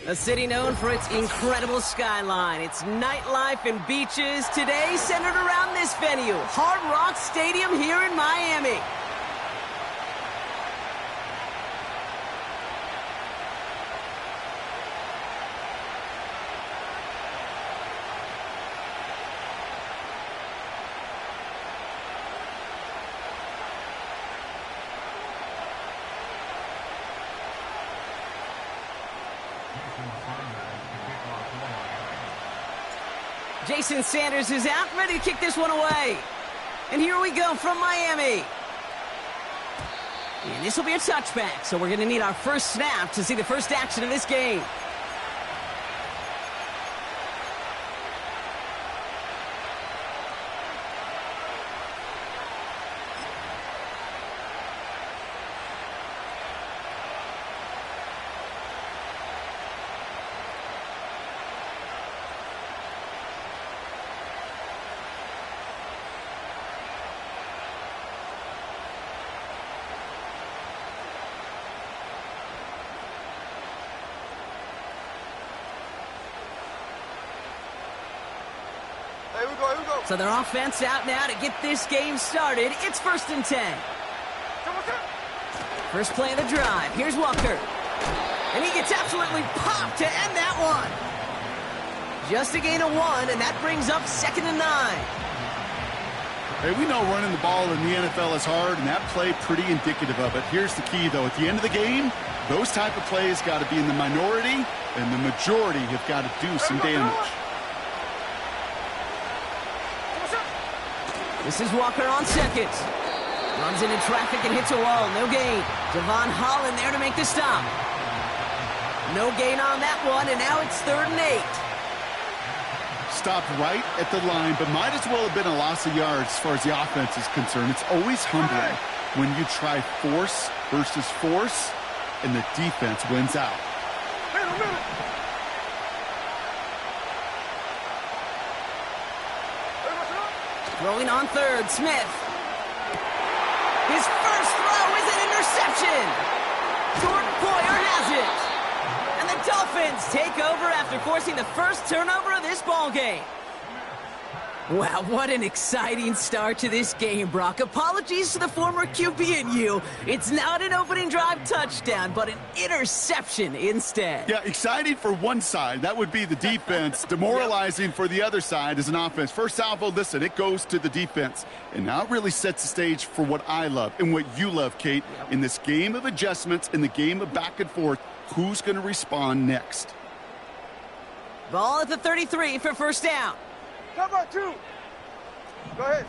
A city known for its incredible skyline, its nightlife and beaches, today centered around this venue, Hard Rock Stadium here in Miami. Jason Sanders is out, ready to kick this one away. And here we go from Miami. And this will be a touchback, so we're going to need our first snap to see the first action of this game. Here we go. So their offense out now to get this game started. It's 1st and 10. First play of the drive. Here's Walker. And he gets absolutely popped to end that one. Just a gain of 1, and that brings up 2nd and 9. Hey, we know running the ball in the NFL is hard, and that play pretty indicative of it. Here's the key, though. At the end of the game, those type of plays got to be in the minority, and the majority have got to do some damage. This is Walker on second. Runs into traffic and hits a wall. No gain. Devon Holland there to make the stop. No gain on that one, and now it's 3rd and 8. Stopped right at the line, but might as well have been a loss of yards as far as the offense is concerned. It's always humbling when you try force versus force, and the defense wins out. Throwing on third, Smith. His first throw is an interception. Jordan Poyer has it. And the Dolphins take over after forcing the first turnover of this ballgame. Wow, what an exciting start to this game, Brock. Apologies to the former QB and you. It's not an opening drive touchdown, but an interception instead. Yeah, exciting for one side. That would be the defense. Demoralizing for the other side as an offense. First salvo, listen, it goes to the defense. And now it really sets the stage for what I love and what you love, Kate. In this game of adjustments, in the game of back and forth, who's going to respond next? Ball at the 33 for first down. Cover 2. Go ahead.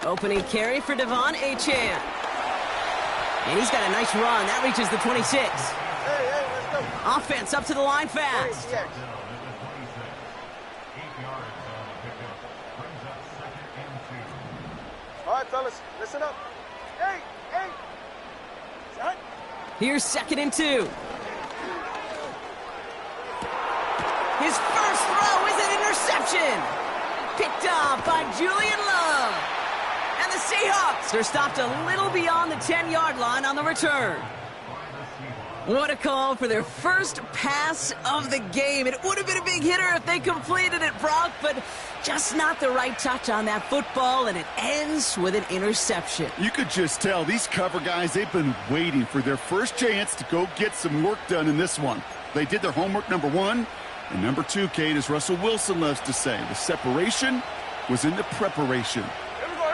Opening carry for Devon Achane. And he's got a nice run. That reaches the 26. Hey, let's go. Offense up to the line fast. Hey, all right, fellas, listen up. Hey. Shot. Here's 2nd and 2. His first throw is an interception. Picked off by Julian Love. And the Seahawks are stopped a little beyond the 10-yard line on the return. What a call for their first pass of the game. It would have been a big hitter if they completed it, Brock, but just not the right touch on that football, and it ends with an interception. You could just tell these cover guys, they've been waiting for their first chance to go get some work done in this one. They did their homework, number 1. And number 2, Kate, as Russell Wilson loves to say, the separation was in the preparation. Here we go.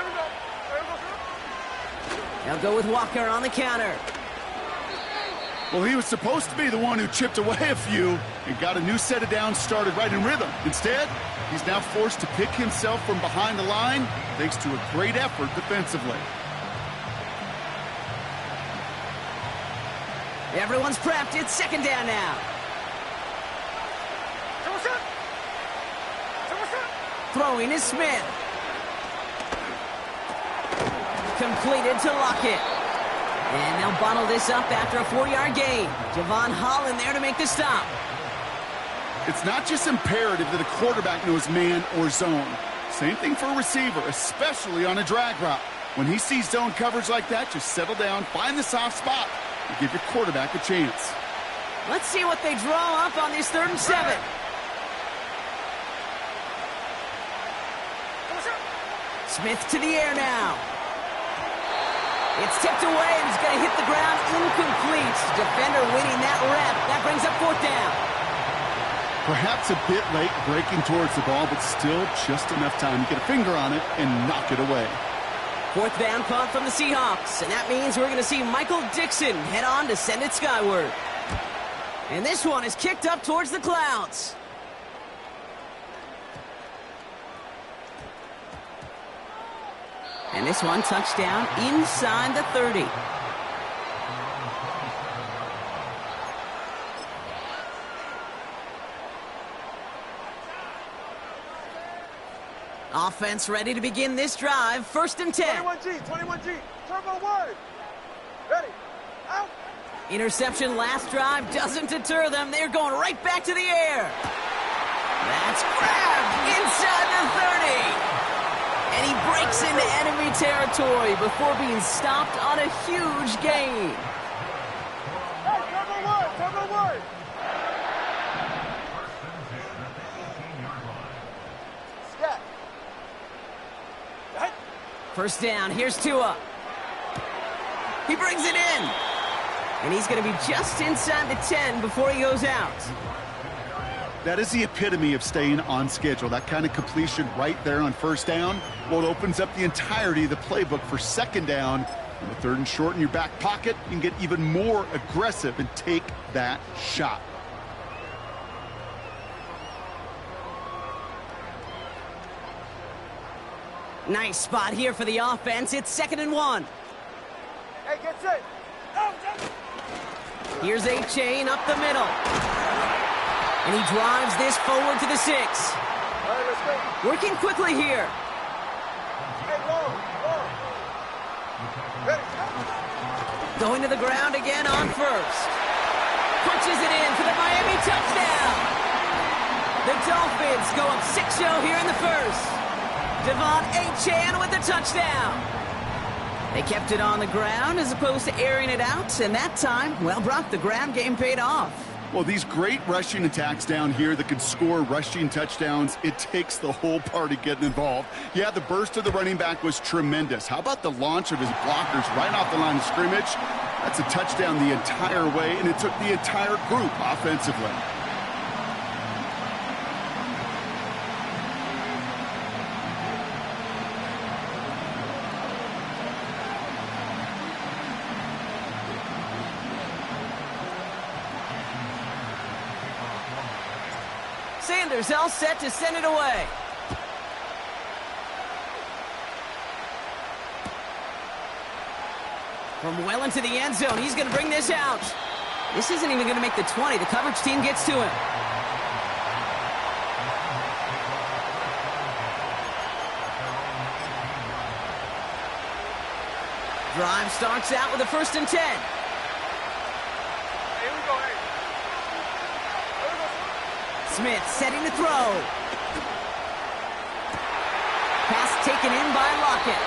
Now go with Walker on the counter. Well, he was supposed to be the one who chipped away a few and got a new set of downs started right in rhythm. Instead, he's now forced to pick himself from behind the line thanks to a great effort defensively. Everyone's prepped. It's 2nd down now. Throwing is Smith. Completed to Lockett. And they'll bottle this up after a 4-yard gain. Devon Holland there to make the stop. It's not just imperative that a quarterback knows man or zone. Same thing for a receiver, especially on a drag route. When he sees zone coverage like that, just settle down, find the soft spot, and give your quarterback a chance. Let's see what they draw up on this 3rd and 7. Smith to the air now. It's tipped away, and he's going to hit the ground incomplete. Defender winning that rep. That brings up 4th down. Perhaps a bit late breaking towards the ball, but still just enough time to get a finger on it and knock it away. 4th down punt from the Seahawks, and that means we're going to see Michael Dixon head on to send it skyward. And this one is kicked up towards the clouds. And this one touchdown inside the 30. Offense ready to begin this drive. 1st and 10. 21G. Turbo wide. Ready. Out. Interception last drive doesn't deter them. They're going right back to the air. That's grabbed inside the 30. And he breaks into enemy territory before being stopped on a huge gain. Hey, turbo wide. Scat. Hey. 1st down, here's Tua. He brings it in. And he's going to be just inside the 10 before he goes out. That is the epitome of staying on schedule. That kind of completion right there on 1st down. Well, it opens up the entirety of the playbook for 2nd down. On the 3rd and short in your back pocket, you can get even more aggressive and take that shot. Nice spot here for the offense. It's 2nd and 1. Hey, get set. Out. Here's a chain up the middle. And he drives this forward to the 6. All right, let's go. Working quickly here. Hey, long. Ready. Going to the ground again on 1st. Punches it in for the Miami touchdown. The Dolphins go up 6-0 here in the 1st. Devon Achane with the touchdown. They kept it on the ground as opposed to airing it out, and that time, well, Brock, the ground game paid off. Well, these great rushing attacks down here that can score rushing touchdowns, it takes the whole party getting involved. Yeah, the burst of the running back was tremendous. How about the launch of his blockers right off the line of scrimmage? That's a touchdown the entire way, and it took the entire group offensively. Sanders all set to send it away. From well into the end zone, he's going to bring this out. This isn't even going to make the 20. The coverage team gets to him. Drive starts out with a 1st and 10. Here we go, hey. Smith setting the throw. Pass taken in by Lockett.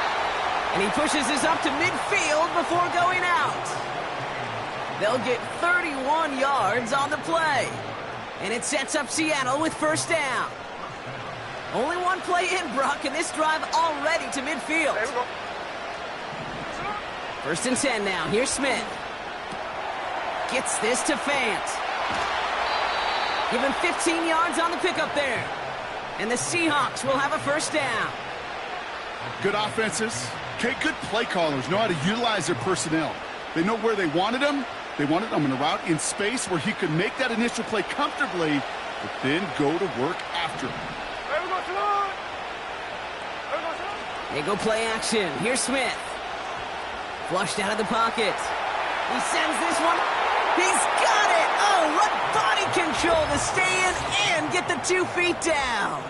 And he pushes this up to midfield before going out. They'll get 31 yards on the play. And it sets up Seattle with 1st down. Only one play in, Brock, and this drive already to midfield. There we go. 1st and 10 now. Here's Smith. Gets this to Fant. Give him 15 yards on the pickup there. And the Seahawks will have a 1st down. Good offenses. Okay, good play callers know how to utilize their personnel. They know where they wanted them. They wanted them in a route in space where he could make that initial play comfortably, but then go to work after it. There we go, Salon. There we go, Salon. They go play action. Here's Smith. Flushed out of the pocket. He sends this one. He's got it. Oh, what body control to stay in and get the 2 feet down.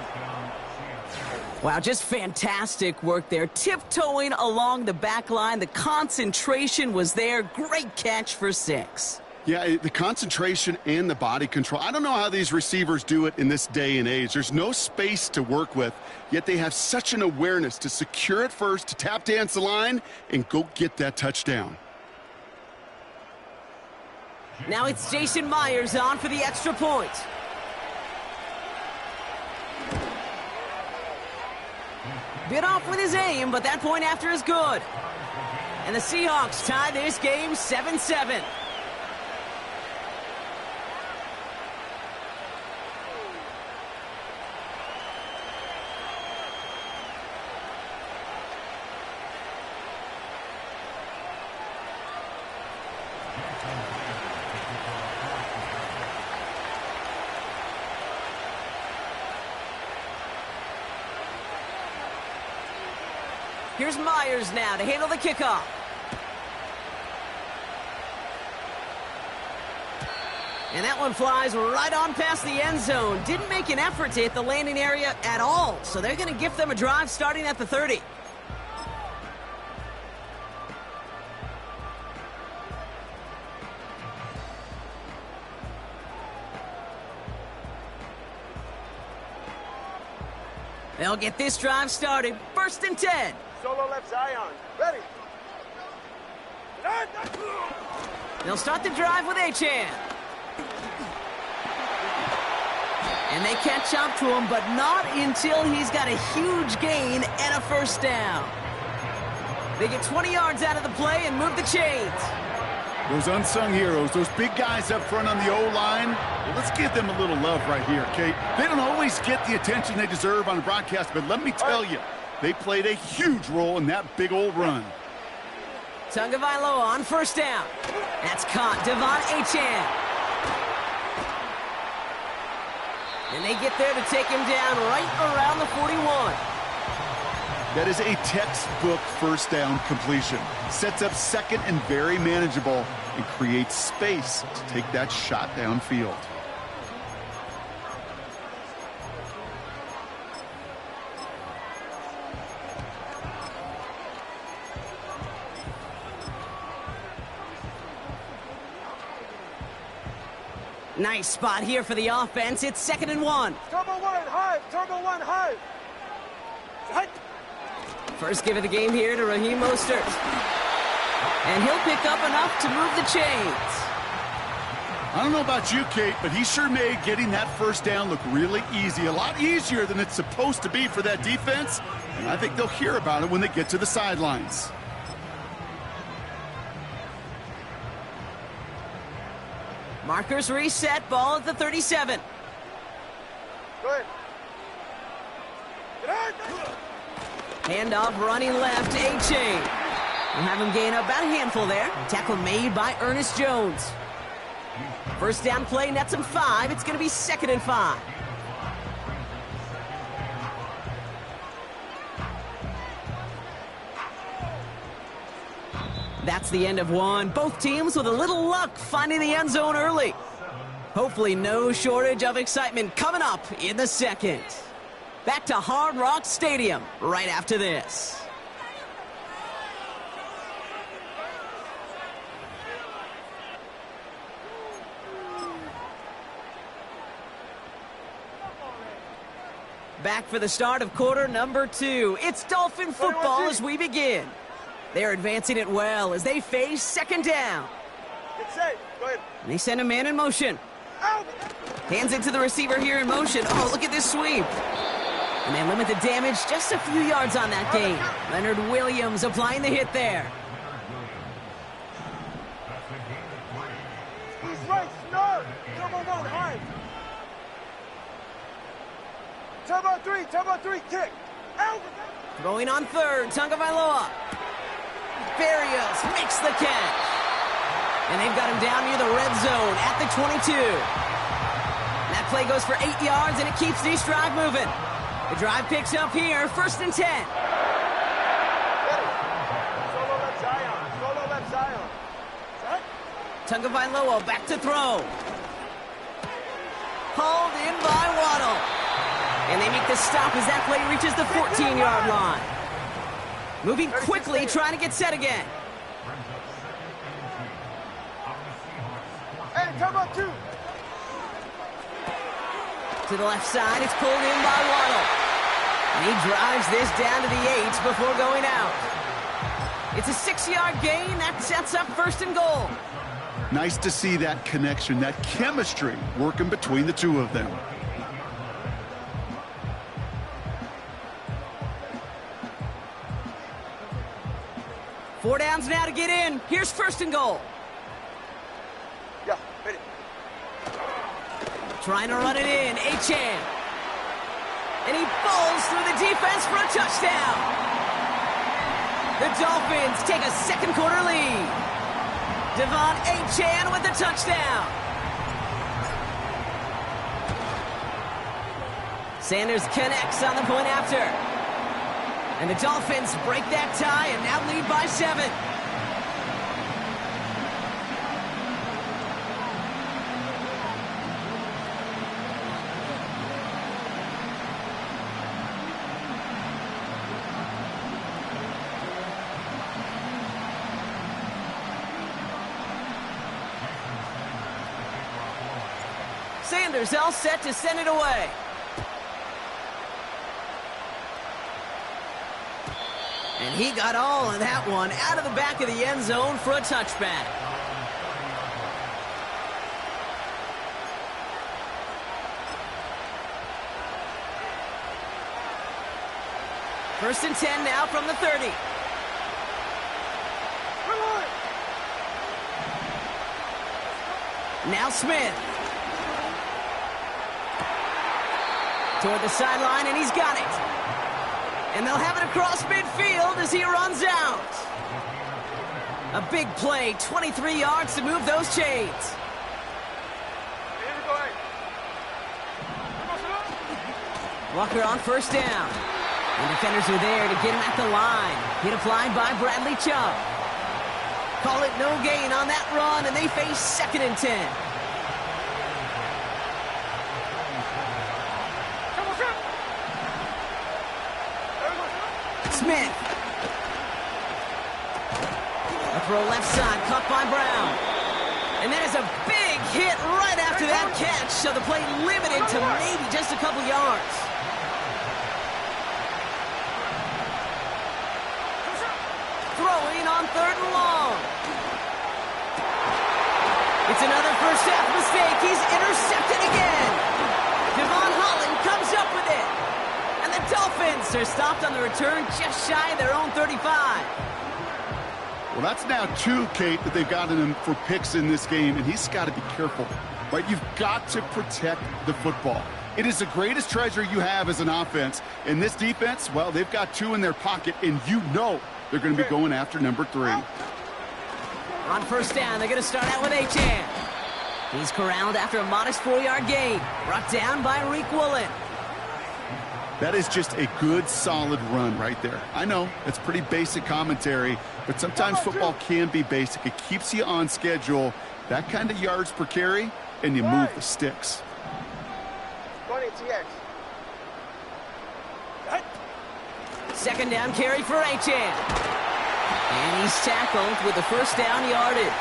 Wow, just fantastic work there. Tiptoeing along the back line. The concentration was there. Great catch for 6. Yeah, the concentration and the body control. I don't know how these receivers do it in this day and age. There's no space to work with, yet they have such an awareness to secure it first, to tap dance the line, and go get that touchdown. Now it's Jason Myers on for the extra point. Bit off with his aim, but that point after is good. And the Seahawks tie this game 7-7. Here's Myers now to handle the kickoff. And that one flies right on past the end zone. Didn't make an effort to hit the landing area at all. So they're going to gift them a drive starting at the 30. They'll get this drive started. 1st and 10. Solo left Zion. Ready. They'll start the drive with Achan. And they catch up to him, but not until he's got a huge gain and a 1st down. They get 20 yards out of the play and move the chains. Those unsung heroes, those big guys up front on the O-line, well, let's give them a little love right here, Kate. They don't always get the attention they deserve on the broadcast, but let me tell you, they played a huge role in that big old run. Tagovailoa on 1st down. That's caught. Devon Achan. And they get there to take him down right around the 41. That is a textbook 1st down completion. Sets up 2nd and very manageable and creates space to take that shot downfield. Nice spot here for the offense. It's 2nd and 1. Turbo 1, high. Turbo 1, high. First give of the game here to Raheem Mostert. And he'll pick up enough to move the chains. I don't know about you, Kate, but he sure made getting that 1st down look really easy. A lot easier than it's supposed to be for that defense. And I think they'll hear about it when they get to the sidelines. Markers reset. Ball at the 37. Go ahead. Handoff running left to Achan. We'll have him gain about a handful there. Tackle made by Ernest Jones. 1st down play nets him 5. It's going to be 2nd and 5. That's the end of one. Both teams with a little luck finding the end zone early. Hopefully no shortage of excitement coming up in the 2nd. Back to Hard Rock Stadium right after this. Back for the start of quarter number 2. It's Dolphin football as we begin. They're advancing it well as they face 2nd down. Get safe. Go ahead. And they send a man in motion. Out. Hands it to the receiver here in motion. Oh, look at this sweep. And they limit the damage just a few yards on that gain. Leonard Williams applying the hit there. He's right, snarl. Turbo 1, high. Turbo 3, kick. Out. Throwing on 3rd, Tagovailoa. Barrios makes the catch. And they've got him down near the red zone at the 22. That play goes for 8 yards, and it keeps this drive moving. The drive picks up here, 1st and 10. Solo left Zion. Solo left Zion. Tagovailoa back to throw. Hauled in by Waddle. And they make the stop as that play reaches the 14-yard line. Moving quickly, trying to get set again. come up 2. To the left side, it's pulled in by Waddle. And he drives this down to the 8 before going out. It's a 6-yard gain. That sets up 1st and goal. Nice to see that connection, that chemistry working between the two of them. Four downs now to get in. Here's 1st and goal. Yeah, ready. Trying to run it in. Achane. And he falls through the defense for a touchdown. The Dolphins take a 2nd quarter lead. Devon Achane with the touchdown. Sanders connects on the point after. And the Dolphins break that tie and now lead by 7. Sanders all set to send it away. And he got all of that one out of the back of the end zone for a touchback. First and 10 now from the 30. Now Smith. Toward the sideline, and he's got it. And they'll have it across midfield as he runs out. A big play, 23 yards to move those chains. Walker on 1st down. And defenders are there to get him at the line. Hit applied by Bradley Chubb. Call it no gain on that run, and they face 2nd and 10. Smith. A throw left side, caught by Brown. And that is a big hit right after that catch, so the play limited to maybe just a couple yards. Throwing on 3rd and long. It's another first half mistake. He's intercepted again. Devon Holland comes up with it. And the Dolphins are stopped on the return just shy of their own 35. Well, that's now 2, Kate, that they've gotten him for picks in this game, and he's got to be careful, right? You've got to protect the football. It is the greatest treasure you have as an offense. And this defense, well, they've got 2 in their pocket, and you know they're going to be going after number 3. On 1st down, they're going to start out with Achane. He's corralled after a modest 4-yard gain. Brought down by Reek Woolen. That is just a good, solid run right there. I know, it's pretty basic commentary, but sometimes football can be basic. It keeps you on schedule, that kind of yards per carry, and you move the sticks. 20 TX. 2nd down carry for Achane. And he's tackled with the 1st down yardage.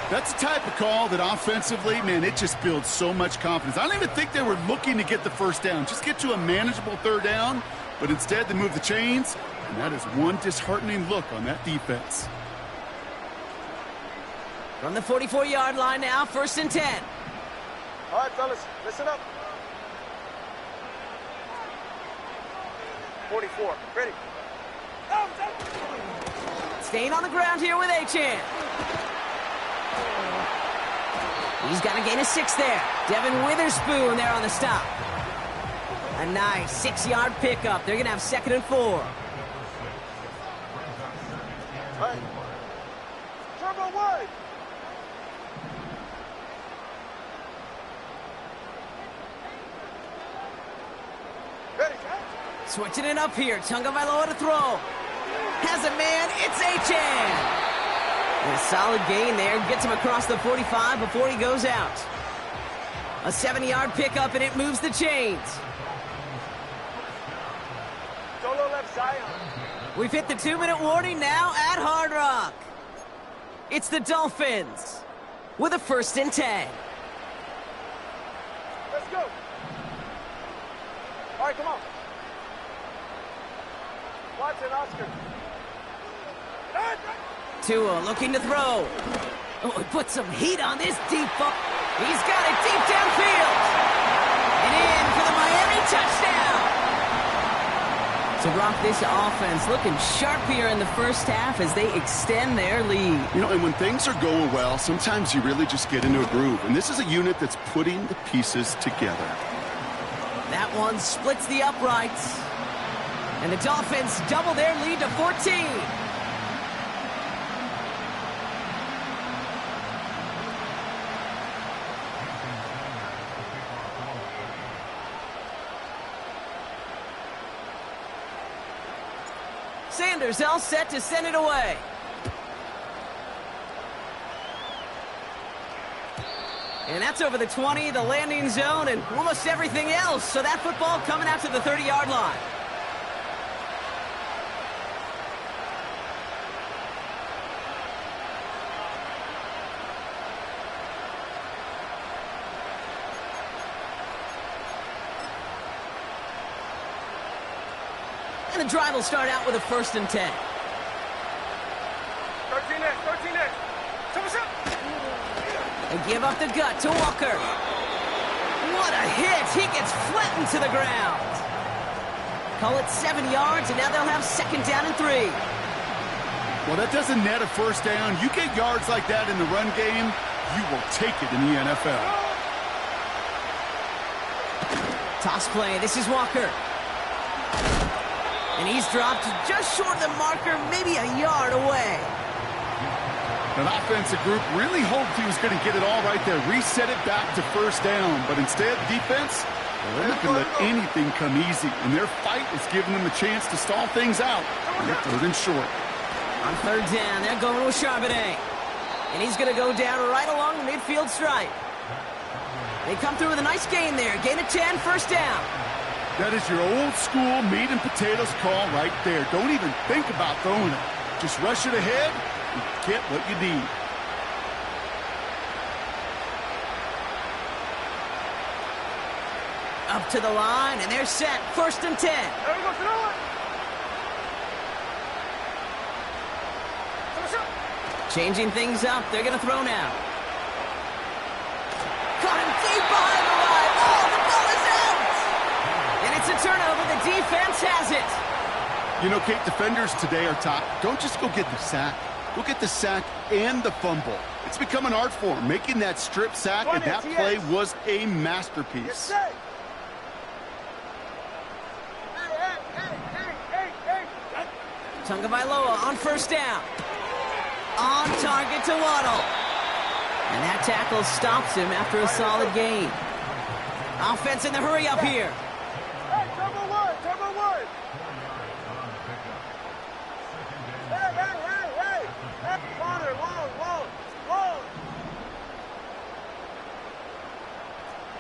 That's the type of call that offensively, man, it just builds so much confidence. I don't even think they were looking to get the 1st down. Just get to a manageable 3rd down, but instead they move the chains, and that is one disheartening look on that defense. From the 44-yard line now, 1st and 10. All right, fellas, listen up. 44, ready. Staying on the ground here with Achane. He's got to gain a 6 there. Devin Witherspoon there on the stop. A nice 6-yard pickup. They're going to have 2nd and 4. All right. Turbo wide. Ready, Switching it up here. Tagovailoa to throw. Has a man. It's Achane. And a solid gain there. Gets him across the 45 before he goes out. A 7-yard pickup, and it moves the chains. Solo left side. We've hit the 2-minute warning now at Hard Rock. It's the Dolphins with a 1st and 10. Let's go. All right, come on. Watson, Oscar. Tua looking to throw. Oh, he put some heat on this deep ball. He's got it deep downfield. And in for the Miami touchdown. So, Brock, this offense looking sharp here in the first half as they extend their lead. You know, and when things are going well, sometimes you really just get into a groove. And this is a unit that's putting the pieces together. That one splits the uprights. And the Dolphins double their lead to 14. Sanders all set to send it away. And that's over the 20, the landing zone, and almost everything else. So that football coming out to the 30-yard line. And the drive will start out with a 1st and 10. 13-8. They give up the gut to Walker. What a hit. He gets flattened to the ground. Call it 7 yards, and now they'll have 2nd down and 3. Well, that doesn't net a 1st down. You get yards like that in the run game, you will take it in the NFL. Toss play. This is Walker. And he's dropped just short of the marker, maybe a yard away. An offensive group really hoped he was going to get it all right there, reset it back to 1st down. But instead, defense, they're not going to let anything come easy. And their fight is giving them a chance to stall things out. And they're 3rd and short. On 3rd down, they're going with Charbonnet. And he's going to go down right along the midfield stripe. They come through with a nice gain there. Gain of 10, 1st down. That is your old school meat and potatoes call right there. Don't even think about throwing it. Just rush it ahead and get what you need. Up to the line, and they're set. 1st and 10. There we go, throw it. Changing things up. They're going to throw now. Caught him deep behind the line. Oh, the ball is out. And it's a turnover. The defense has it. You know, Kate, defenders today are top. Don't just go get the sack. Go get the sack and the fumble. It's become an art form, making that strip sack, and that play was a masterpiece. Hey. Tagovailoa on 1st down. On target to Waddle. And that tackle stops him after a solid gain. Offense in the hurry up here. Hey, turbo one. Hey. Corner, long.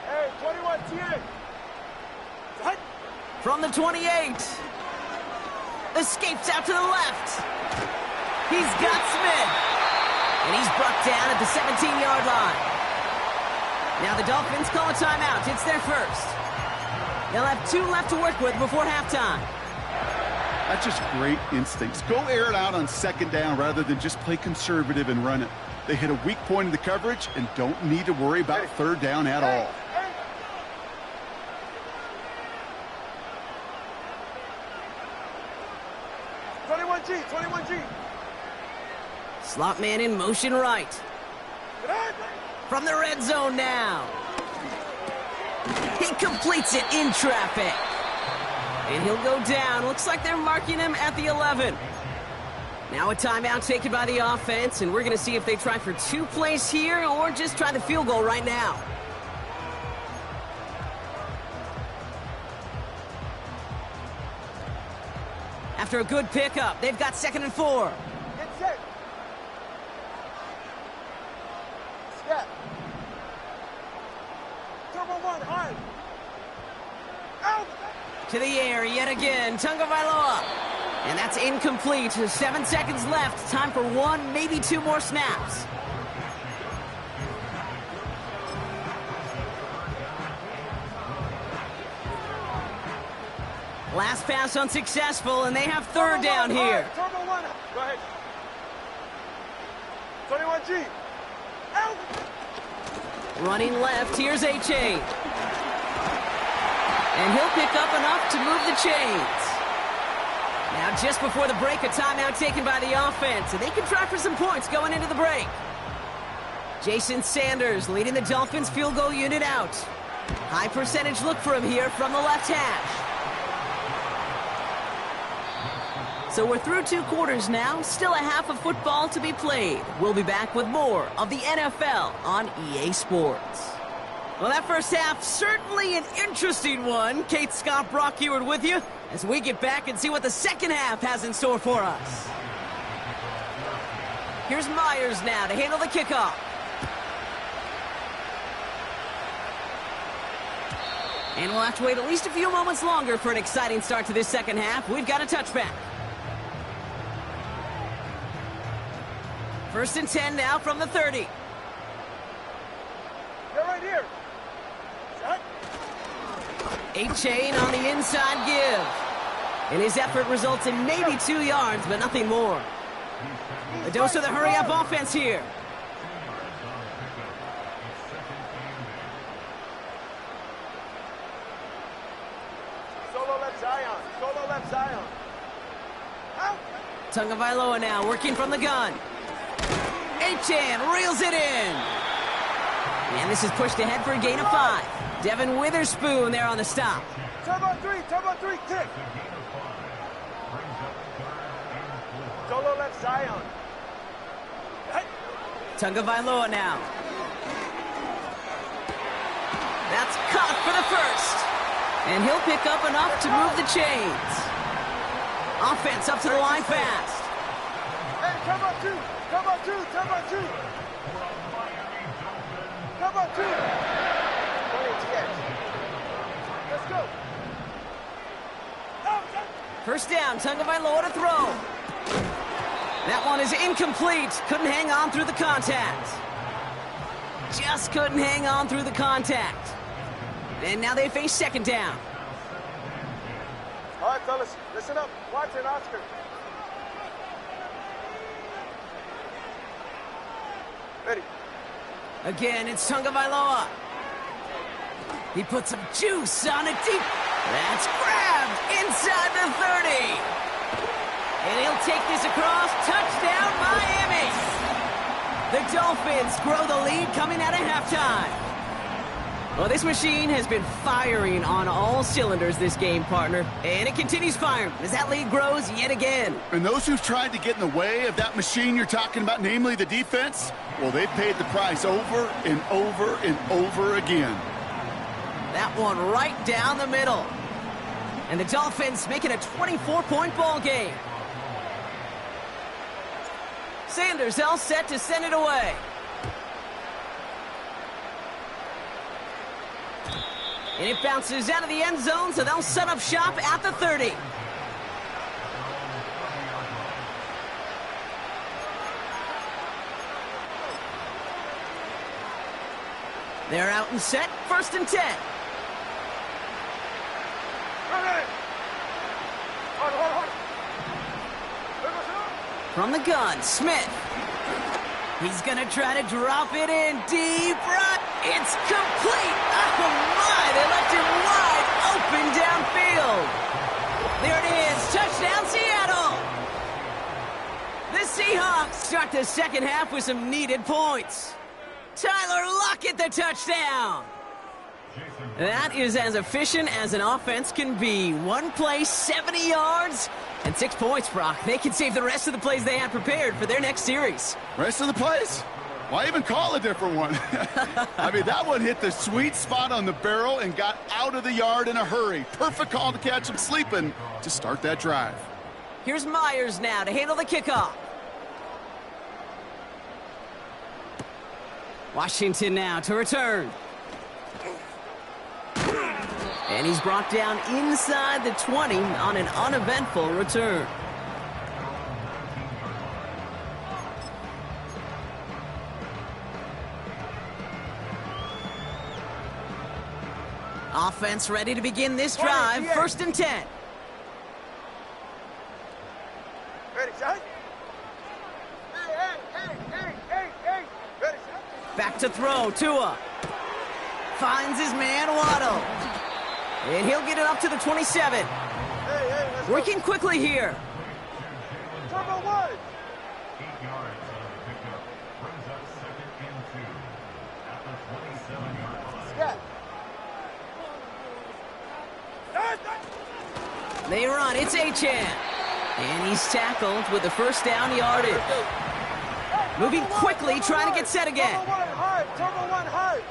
Hey, 21, TA. From the 28. Escapes out to the left. He's got Smith. And he's brought down at the 17-yard line. Now the Dolphins call a timeout. It's their 1st. They'll have 2 left to work with before halftime. That's just great instincts. Go air it out on 2nd down rather than just play conservative and run it. They hit a weak point in the coverage and don't need to worry about 3rd down at all. 21G. Slot man in motion right. From the red zone now. He completes it in traffic. And he'll go down. Looks like they're marking him at the 11. Now a timeout taken by the offense, and we're going to see if they try for 2 plays here or just try the field goal right now. After a good pickup, they've got 2nd and 4. Get set. Step. Turbo one, hard. Out. To the air yet again, Tagovailoa. And that's incomplete. 7 seconds left. Time for 1, maybe 2 more snaps. Last pass unsuccessful, and they have third down here. Turbo one. Go ahead. 21G. Out. Running left, here's A-Chain. And he'll pick up enough to move the chains. Now, just before the break, a timeout taken by the offense, and they can try for some points going into the break. Jason Sanders leading the Dolphins field goal unit out. High percentage look for him here from the left hash. So we're through 2 quarters now, still a half of football to be played. We'll be back with more of the NFL on EA Sports. Well, that first half, certainly an interesting one. Kate, Scott, Brock Ewart with you as we get back and see what the second half has in store for us. Here's Myers now to handle the kickoff. And we'll have to wait at least a few moments longer for an exciting start to this second half. We've got a touchback. 1st and 10 now from the 30. They're right here. Set. A-Chain on the inside give. And his effort results in maybe 2 yards, but nothing more. A dose of the hurry-up offense here. Solo left Zion. Solo left Zion. Out. Tagovailoa now working from the gun. A-Chan reels it in. And this is pushed ahead for a gain of 5. Devin Witherspoon there on the stop. Turbo 3, kick. Solo left Zion. Tagovailoa now. That's caught for the first. And he'll pick up enough to move the chains. Offense up to the line fast. Hey, turbo 2. Turbo 2. Turbo 2. Let's go. First down, Tagovailoa to throw. That one is incomplete. Couldn't hang on through the contact. Just couldn't hang on through the contact. And now they face second down. All right, fellas, listen up. Watson, Oscar. Ready. Again, it's Tagovailoa. He puts some juice on it deep. That's grabbed inside the 30. And he'll take this across. Touchdown, Miami. The Dolphins grow the lead coming out of halftime. Well, this machine has been firing on all cylinders this game, partner. And it continues firing as that lead grows yet again. And those who've tried to get in the way of that machine you're talking about, namely the defense, well, they've paid the price over and over and over again. That one right down the middle. And the Dolphins making a 24-point ball game. Sanders all set to send it away. And it bounces out of the end zone, so they'll set up shop at the 30. They're out and set, 1st and 10. From the gun, Smith. He's going to try to drop it in deep right. It's complete. Oh, my. They left him wide open downfield. There it is. Touchdown, Seattle. The Seahawks start the second half with some needed points. Tyler Lockett, the touchdown. That is as efficient as an offense can be. One play, 70 yards, and 6 points, Brock. They can save the rest of the plays they had prepared for their next series. Rest of the plays? Why even call a different one? I mean, that one hit the sweet spot on the barrel and got out of the yard in a hurry. Perfect call to catch him sleeping to start that drive. Here's Myers now to handle the kickoff. Washington now to return. And he's brought down inside the 20 on an uneventful return. Offense ready to begin this drive. 1st and 10. Back to throw, Tua. Finds his man, Waddle. And he'll get it up to the 27. Let's Working go. quickly here. Turbo one. 8 yards on the pickup. Brings up 2nd and 2 at the 27-yard line. Scat. They run, it's Achane. And he's tackled with the first down yardage. Moving quickly, trying to get set again. Turbo one hard. Turbo one hard.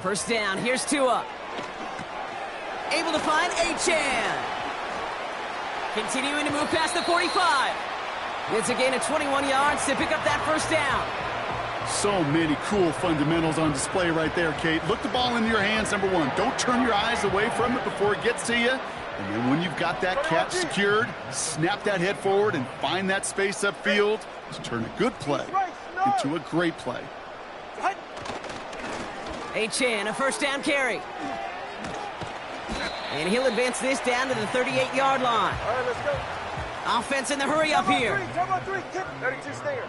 First down, here's Tua. Able to find Achane. Continuing to move past the 45. It's a gain of 21 yards to pick up that first down. So many cool fundamentals on display right there, Kate. Look the ball into your hands, number one. Don't turn your eyes away from it before it gets to you. And then when you've got that catch secured, snap that head forward and find that space upfield to turn a good play into a great play. Achane, a first down carry. And he'll advance this down to the 38-yard line. All right, let's go. Offense in the hurry up here. Turbo three. Kick. 32 stinger.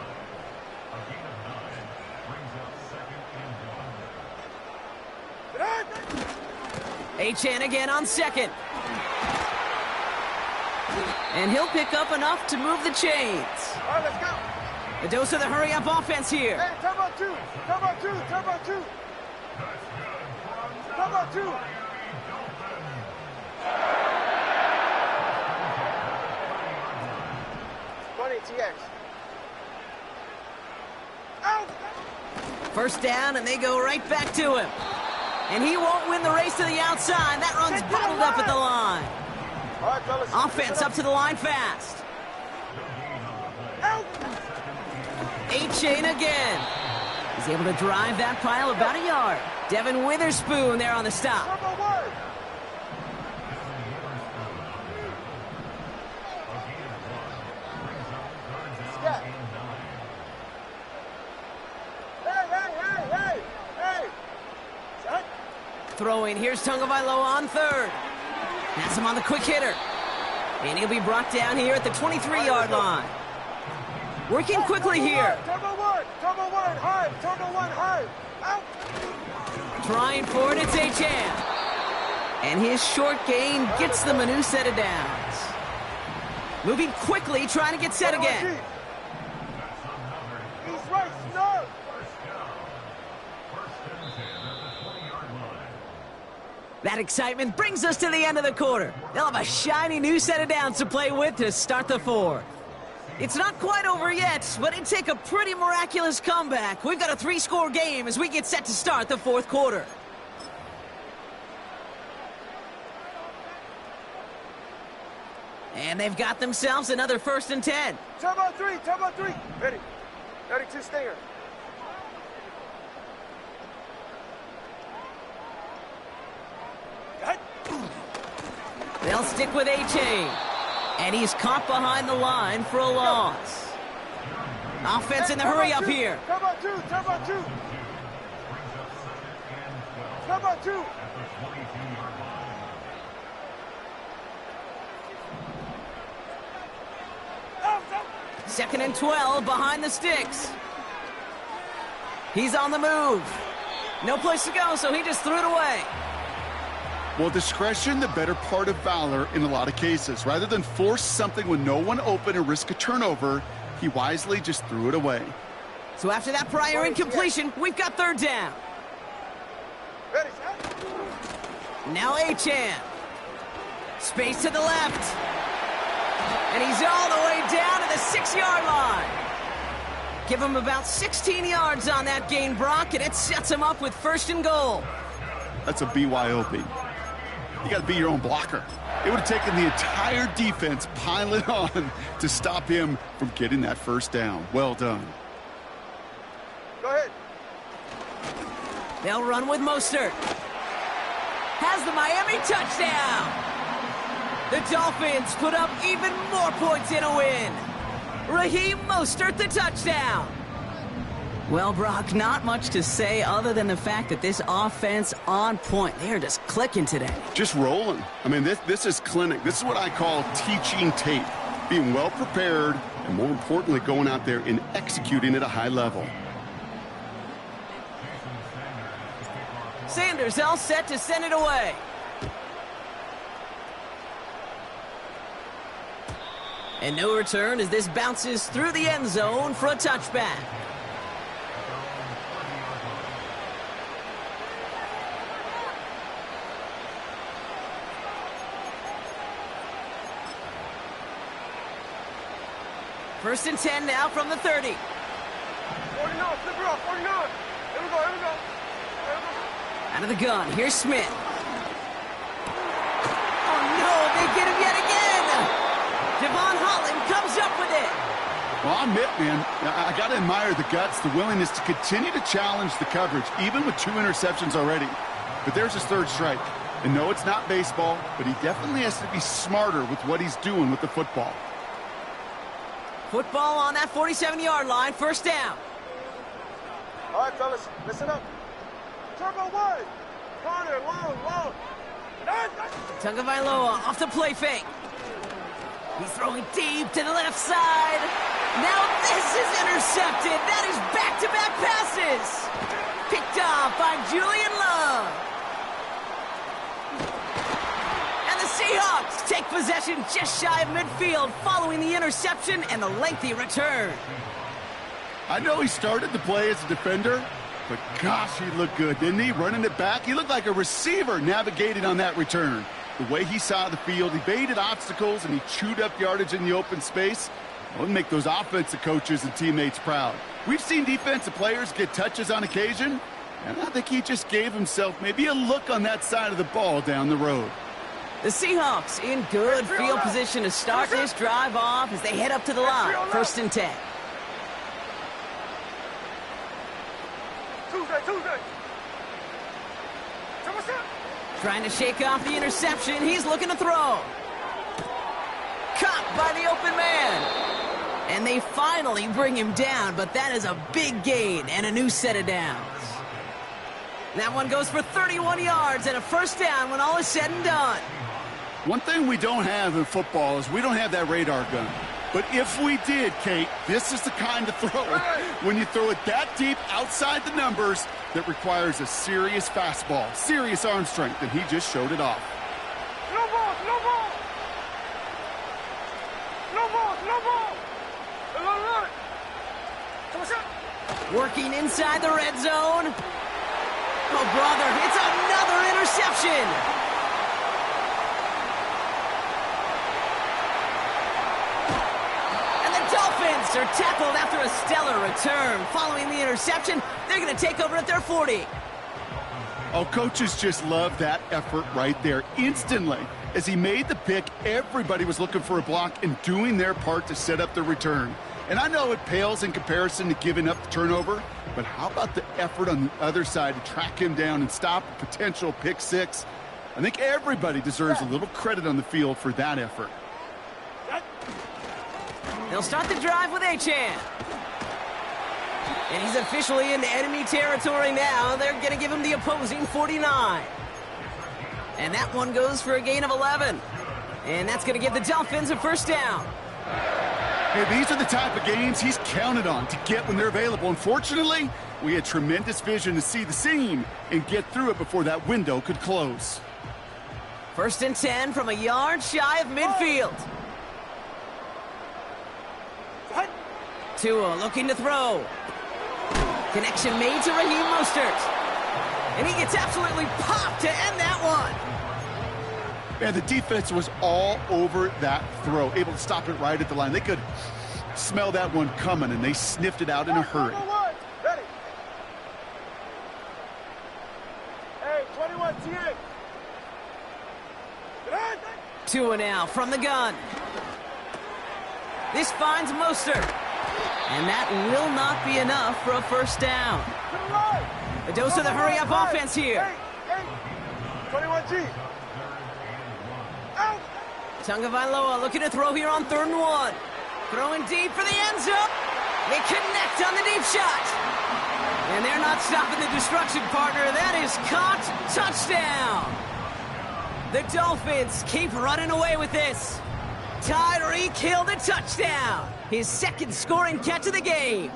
Achane again on second. And he'll pick up enough to move the chains. All right, let's go. A dose of the hurry-up offense here. Hey, turbo two. Turbo two. Turbo two. Turbo two. Funny TX. Out. First down, and they go right back to him. And he won't win the race to the outside. That run's bottled up at the line. All right, fellas. Offense up to the line fast. Out. Achane again. He's able to drive that pile about a yard. Devin Witherspoon there on the stop. Turbo one. Scat. Hey. Shut. Throwing, here's Tagovailoa on third. Has him on the quick hitter. And he'll be brought down here at the 23-yard line. Working quickly here. Turbo one. Turbo one hard. Turbo one hard. Out. Trying for it, it's Achane. And his short gain gets them a new set of downs. Moving quickly, trying to get set again. He's right, snug. That excitement brings us to the end of the quarter. They'll have a shiny new set of downs to play with to start the fourth. It's not quite over yet, but it'd take a pretty miraculous comeback. We've got a 3-score game as we get set to start the fourth quarter. And they've got themselves another 1st and 10. Turbo three. Turbo three. Ready. 32 stinger. They'll stick with Achane. And he's caught behind the line for a loss. Offense in the hurry up here. Turbo two. Turbo two. Turbo two. 2nd and 12 behind the sticks. He's on the move. No place to go, so he just threw it away. Well, discretion, the better part of valor in a lot of cases. Rather than force something with no one open and risk a turnover, he wisely just threw it away. So after that prior incompletion, we've got 3rd down. Ready. Now Achane. Space to the left. And he's all the way down to the 6-yard line. Give him about 16 yards on that gain, Brock, and it sets him up with 1st and goal. That's a BYOB. You got to be your own blocker. It would have taken the entire defense piling on to stop him from getting that 1st down. Well done. Go ahead. They'll run with Mostert. Has the Miami touchdown. The Dolphins put up even more points in a win. Raheem Mostert, the touchdown. Well, Brock, not much to say other than the fact that this offense on point. They are just clicking today. Just rolling. I mean, this is clinic. This is what I call teaching tape. Being well prepared, and more importantly, going out there and executing at a high level. Sanders all set to send it away. And no return as this bounces through the end zone for a touchback. First and 10 now from the 30. 49, flip her off, 49. Here we go, here we go. Out of the gun, here's Smith. Oh no, they get him yet again. Devon Holland comes up with it. Well, I'll admit, man, I got to admire the guts, the willingness to continue to challenge the coverage, even with 2 interceptions already. But there's his 3rd strike. And no, it's not baseball, but he definitely has to be smarter with what he's doing with the football. Football on that 47-yard line, first down. All right, fellas, listen up. Turbo wide. Corner, long. Tagovailoa off the play fake. He's throwing deep to the left side. Now this is intercepted. That is back-to-back passes. Picked off by Julian Love. And the Seahawks take possession just shy of midfield following the interception and the lengthy return. I know he started the play as a defender, but gosh, he looked good, didn't he? Running it back, he looked like a receiver navigating on that return. The way he saw the field, he baited obstacles, and he chewed up yardage in the open space. It would make those offensive coaches and teammates proud. We've seen defensive players get touches on occasion, and I think he just gave himself maybe a look on that side of the ball down the road. The Seahawks in good field position to start this drive off as they head up to the line. First and 10. Tuesday. Trying to shake off the interception. He's looking to throw. Caught by the open man. And they finally bring him down, but that is a big gain and a new set of downs. That one goes for 31 yards and a first down when all is said and done. One thing we don't have in football is we don't have that radar gun. But if we did, Kate, this is the kind of throw when you throw it that deep outside the numbers that requires a serious fastball, serious arm strength, and he just showed it off. No ball. Working inside the red zone. Oh, brother, it's another interception. Dolphins are tackled after a stellar return. Following the interception, they're going to take over at their 40. Oh, coaches just love that effort right there. Instantly, as he made the pick, everybody was looking for a block and doing their part to set up the return. And I know it pales in comparison to giving up the turnover, but how about the effort on the other side to track him down and stop a potential pick six? I think everybody deserves a little credit on the field for that effort. They'll start the drive with Achane. And he's officially into enemy territory now. They're going to give him the opposing 49. And that one goes for a gain of 11. And that's going to give the Dolphins a first down. Hey, these are the type of games he's counted on to get when they're available. Unfortunately, we had tremendous vision to see the seam and get through it before that window could close. First and 10 from a yard shy of midfield. Tua looking to throw. Connection made to Raheem Mostert. And he gets absolutely popped to end that one. And the defense was all over that throw, able to stop it right at the line. They could smell that one coming, and they sniffed it out in a hurry. Ready. Hey, 21 TA. Tua now from the gun. This finds Mostert. And that will not be enough for a first down. A dose of the hurry-up offense here. 21G. Out. Tagovailoa looking to throw here on 3rd and 1. Throwing deep for the end zone. They connect on the deep shot. And they're not stopping the destruction, partner. That is caught. Touchdown. The Dolphins keep running away with this. Tyreek Hill, the touchdown. His second scoring catch of the game.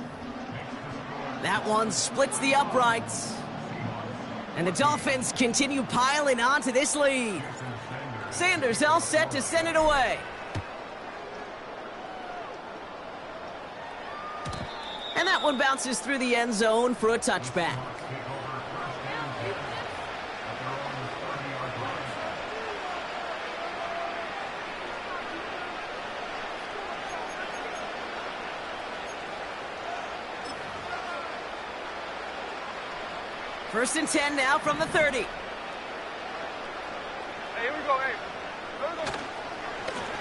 That one splits the uprights. And the Dolphins continue piling onto this lead. Sanders all set to send it away. And that one bounces through the end zone for a touchback. First and 10 now from the 30. Hey, here we go, hey.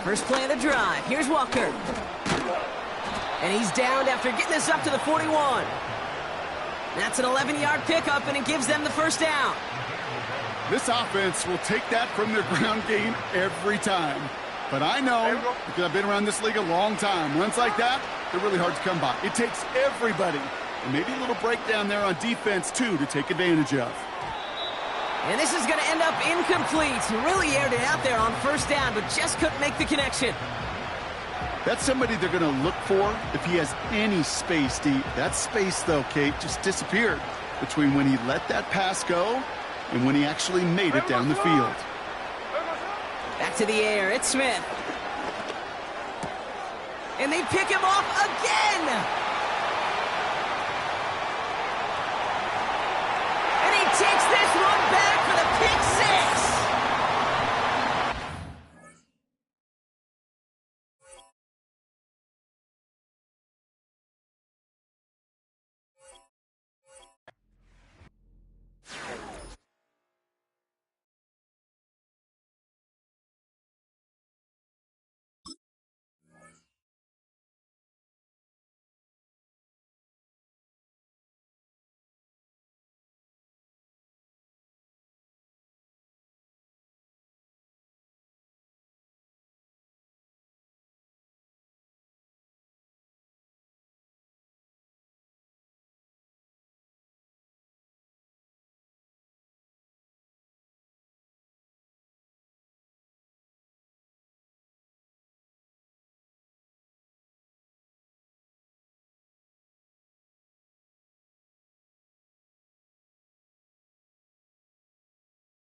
First play of the drive. Here's Walker. And he's downed after getting this up to the 41. That's an 11-yard pickup, and it gives them the first down. This offense will take that from their ground game every time. But I know, because I've been around this league a long time, runs like that, they're really hard to come by. It takes everybody. And maybe a little breakdown there on defense, too, to take advantage of. And this is going to end up incomplete. He really aired it out there on first down, but just couldn't make the connection. That's somebody they're going to look for if he has any space deep. That space, though, Kate, just disappeared between when he let that pass go and when he actually made it down the field. Back to the air. It's Smith. And they pick him off again. And he takes this one back.